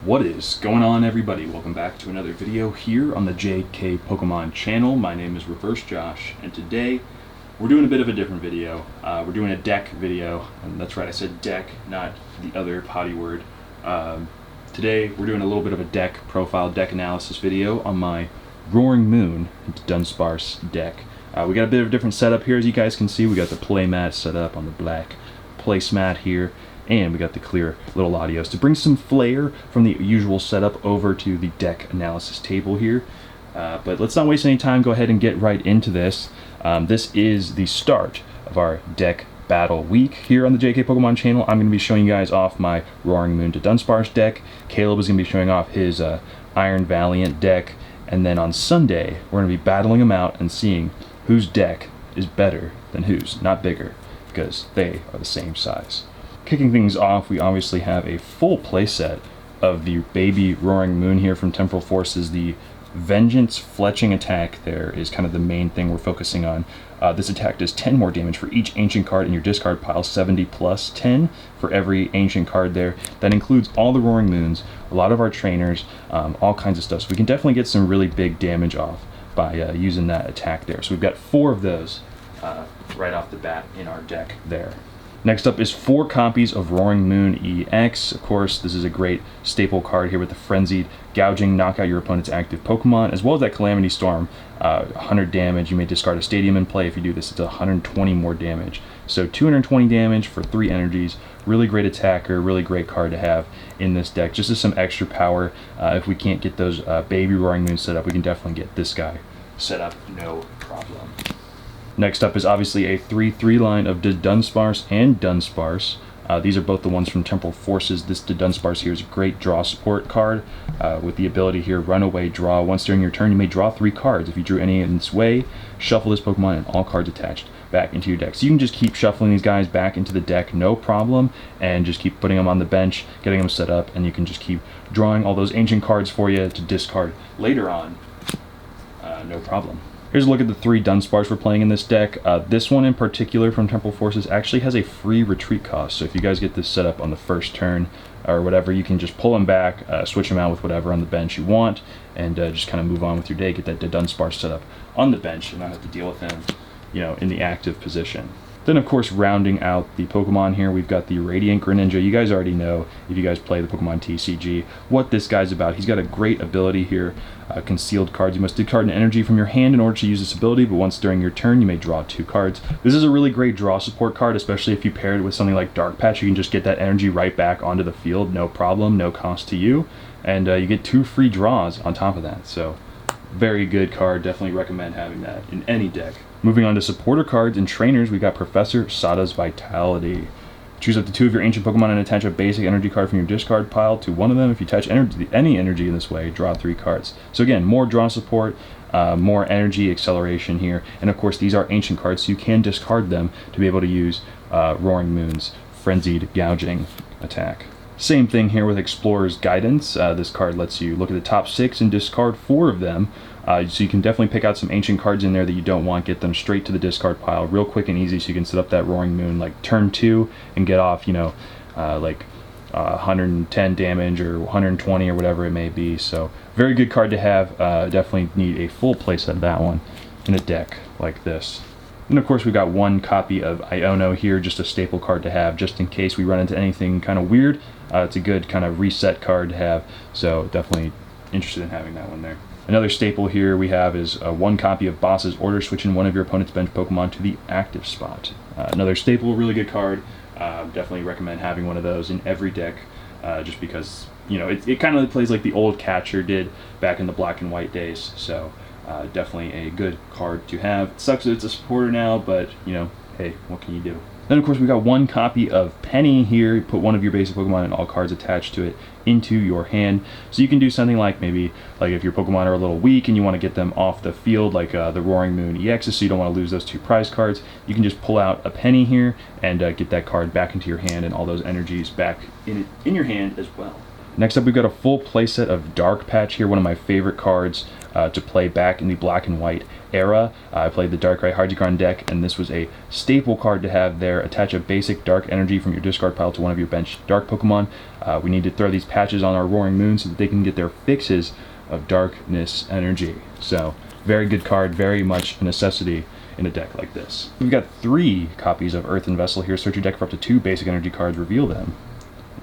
What is going on, everybody? Welcome back to another video here on the JKPokémon channel. My name is Reverse Josh, and today we're doing a bit of a different video. We're doing a deck video, and that's right, I said deck, not the other potty word. Today we're doing a little bit of a deck profile, deck analysis video on my Roaring Moon Dudunsparce deck. We got a bit of a different setup here, as you guys can see. We got the playmat set up on the black placemat here, and we got the clear little audios to bring some flair from the usual setup over to the deck analysis table here. But let's not waste any time, go ahead and get right into this. This is the start of our deck battle week here on the JKPokémon channel. I'm going to be showing you guys off my Roaring Moon Dudunsparce deck. Kaleb is going to be showing off his Iron Valiant deck, and then on Sunday we're going to be battling them out and seeing whose deck is better than whose, not bigger, because they are the same size. Kicking things off, we obviously have a full playset of the baby Roaring Moon here from Temporal Forces. The Vengeance Fletching attack there is kind of the main thing we're focusing on. This attack does 10 more damage for each ancient card in your discard pile, 70 plus 10 for every ancient card there. That includes all the Roaring Moons, a lot of our trainers, all kinds of stuff. So we can definitely get some really big damage off by using that attack there. So we've got 4 of those right off the bat in our deck there. Next up is 4 copies of Roaring Moon EX. Of course, this is a great staple card here with the Frenzied Gouging, knock out your opponent's active Pokemon, as well as that Calamity Storm, 100 damage. You may discard a Stadium in play. If you do this, it's 120 more damage. So 220 damage for 3 energies. Really great attacker, really great card to have in this deck. Just as some extra power, if we can't get those baby Roaring Moons set up, we can definitely get this guy set up, no problem. Next up is obviously a 3/3 line of Dudunsparce and Dunsparce. These are both the ones from Temporal Forces. This Dudunsparce here is a great draw support card with the ability here, run away, draw. Once during your turn, you may draw 3 cards. If you drew any in this way, shuffle this Pokemon and all cards attached back into your deck. So you can just keep shuffling these guys back into the deck, no problem, and just keep putting them on the bench, getting them set up, and you can just keep drawing all those ancient cards for you to discard later on, no problem. Here's a look at the 3 Dunsparce we're playing in this deck. This one in particular from Temporal Forces actually has a free retreat cost, so if you guys get this set up on the first turn or whatever, you can just pull them back, switch them out with whatever on the bench you want, and just kind of move on with your day, get that Dudunsparce set up on the bench and not have to deal with him, you know, in the active position. Then, of course, rounding out the Pokemon here, we've got the Radiant Greninja. You guys already know, if you guys play the Pokemon TCG, what this guy's about. He's got a great ability here, concealed cards. You must discard an energy from your hand in order to use this ability, but once during your turn, you may draw 2 cards. This is a really great draw support card, especially if you pair it with something like Dark Patch. You can just get that energy right back onto the field, no problem, no cost to you, and you get 2 free draws on top of that. So, very good card. Definitely recommend having that in any deck. Moving on to supporter cards and trainers, we've got Professor Sada's Vitality. Choose up to 2 of your ancient Pokemon and attach a basic energy card from your discard pile to one of them. If you touch any energy in this way, draw 3 cards. So again, more draw support, more energy acceleration here. And of course, these are ancient cards, so you can discard them to be able to use Roaring Moon's Frenzied Gouging attack. Same thing here with Explorer's Guidance. This card lets you look at the top 6 and discard 4 of them. So you can definitely pick out some ancient cards in there that you don't want, get them straight to the discard pile real quick and easy, so you can set up that Roaring Moon like turn 2 and get off, you know, like 110 damage or 120 or whatever it may be. So very good card to have. Definitely need a full playset of that one in a deck like this. And of course, we've got 1 copy of Iono here, just a staple card to have, just in case we run into anything kind of weird. It's a good kind of reset card to have, so definitely interested in having that one there. Another staple here we have is 1 copy of Boss's Order, switching one of your opponent's bench Pokemon to the active spot. Another staple, really good card. Definitely recommend having one of those in every deck, just because, you know, it kind of plays like the old Catcher did back in the black and white days. So definitely a good card to have. It sucks that it's a supporter now, but, you know, hey, what can you do? Then, of course, we got 1 copy of Penny here. You put one of your basic Pokemon and all cards attached to it into your hand. So you can do something like maybe, like if your Pokemon are a little weak and you want to get them off the field, like the Roaring Moon EXs, so you don't want to lose those 2 prize cards, you can just pull out a Penny here and get that card back into your hand and all those energies back in your hand as well. Next up, we've got a full playset of Dark Patch here, one of my favorite cards to play back in the black and white era. I played the Darkrai Hardigran deck, and this was a staple card to have there. Attach a basic Dark Energy from your discard pile to one of your bench Dark Pokemon. We need to throw these patches on our Roaring Moon so that they can get their fixes of darkness energy. So very good card, very much a necessity in a deck like this. We've got 3 copies of Earthen Vessel here. Search your deck for up to 2 basic energy cards, reveal them,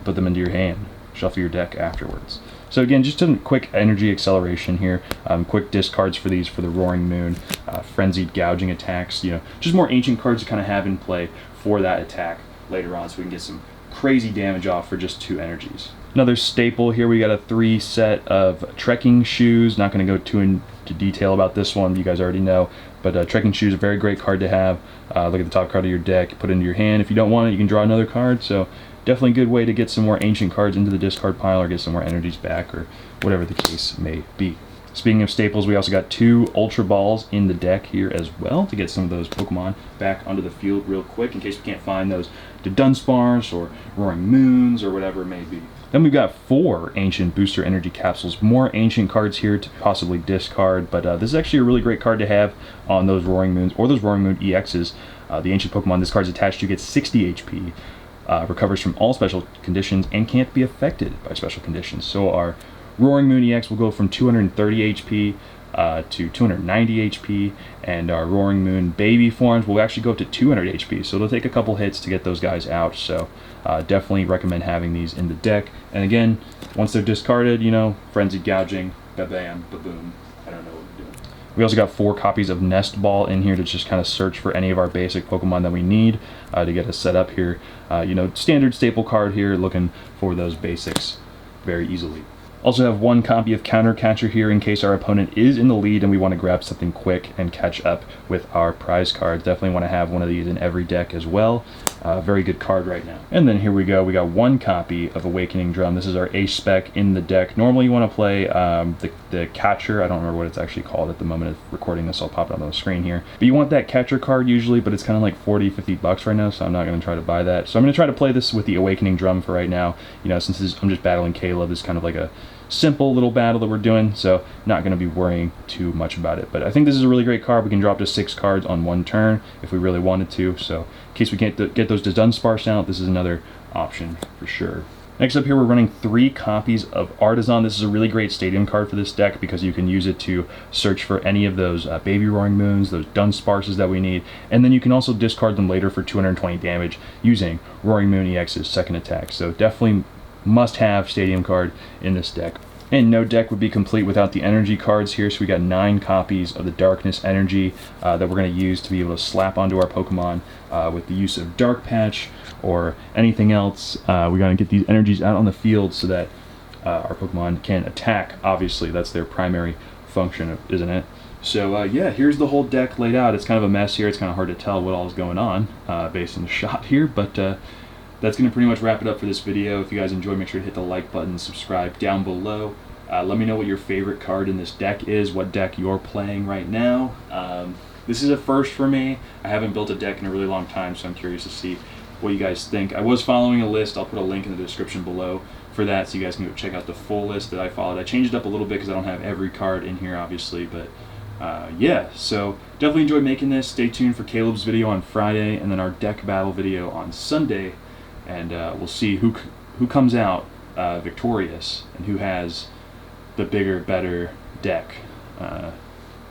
put them into your hand, shuffle your deck afterwards. So again, just a quick energy acceleration here, quick discards for these for the Roaring Moon, frenzied gouging attacks, just more ancient cards to kind of have in play for that attack later on so we can get some crazy damage off for just 2 energies. Another staple here, we got a 3 set of trekking shoes. Not going to go too into detail about this one, you guys already know, but trekking shoes are a very great card to have. Look at the top card of your deck, put it into your hand. If you don't want it, you can draw another card, so definitely a good way to get some more ancient cards into the discard pile or get some more energies back or whatever the case may be. Speaking of staples, we also got 2 Ultra Balls in the deck here as well to get some of those Pokemon back onto the field real quick in case we can't find those Dudunsparce or Roaring Moons or whatever it may be. Then we've got 4 Ancient Booster Energy Capsules, more ancient cards here to possibly discard, but this is actually a really great card to have on those Roaring Moons or those Roaring Moon EXs. The Ancient Pokemon this card's attached to gets 60 HP, recovers from all special conditions, and can't be affected by special conditions. So our Roaring Moon EX will go from 230 HP to 290 HP, and our Roaring Moon baby forms will actually go up to 200 HP, so it'll take a couple hits to get those guys out, so definitely recommend having these in the deck. And again, once they're discarded, frenzied gouging, ba-bam, ba-boom, I don't know what we're doing. We also got 4 copies of Nest Ball in here to just kind of search for any of our basic Pokemon that we need to get us set up here. Standard staple card here, looking for those basics very easily. Also have 1 copy of Counter Catcher here in case our opponent is in the lead and we want to grab something quick and catch up with our prize cards. Definitely want to have one of these in every deck as well. Very good card right now. And then here we go. We got 1 copy of Awakening Drum. This is our ace spec in the deck. Normally you want to play the Catcher. I don't remember what it's actually called at the moment of recording this. I'll pop it up on the screen here. But you want that Catcher card usually, but it's kind of like 40, 50 bucks right now, so I'm not going to try to buy that. So I'm going to try to play this with the Awakening Drum for right now. Since I'm just battling Kaleb, it's kind of like a simple little battle that we're doing, so not going to be worrying too much about it. But I think this is a really great card. We can drop to 6 cards on 1 turn if we really wanted to, so in case we can't get those Dudunsparce out, this is another option for sure. Next up here, we're running 3 copies of Artisan. This is a really great stadium card for this deck because you can use it to search for any of those baby Roaring Moons, those Dunsparces that we need, and then you can also discard them later for 220 damage using Roaring Moon EX's second attack. So definitely must-have stadium card in this deck. And no deck would be complete without the energy cards here, so we got 9 copies of the Darkness Energy that we're going to use to be able to slap onto our Pokemon with the use of Dark Patch or anything else. We're going to get these energies out on the field so that our Pokemon can attack. Obviously, that's their primary function, isn't it? So yeah, here's the whole deck laid out. It's kind of a mess here. It's kind of hard to tell what all is going on based on the shot here, but that's going to pretty much wrap it up for this video. If you guys enjoyed, make sure to hit the like button, subscribe down below. Let me know what your favorite card in this deck is, what deck you're playing right now. This is a first for me. I haven't built a deck in a really long time, so I'm curious to see what you guys think. I was following a list. I'll put a link in the description below for that so you guys can go check out the full list that I followed. I changed it up a little bit because I don't have every card in here, obviously, but yeah, so definitely enjoyed making this. Stay tuned for Kaleb's video on Friday and then our deck battle video on Sunday. And we'll see who comes out victorious and who has the bigger, better deck.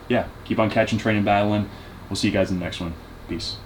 Yeah, keep on catching, training, battling. We'll see you guys in the next one. Peace.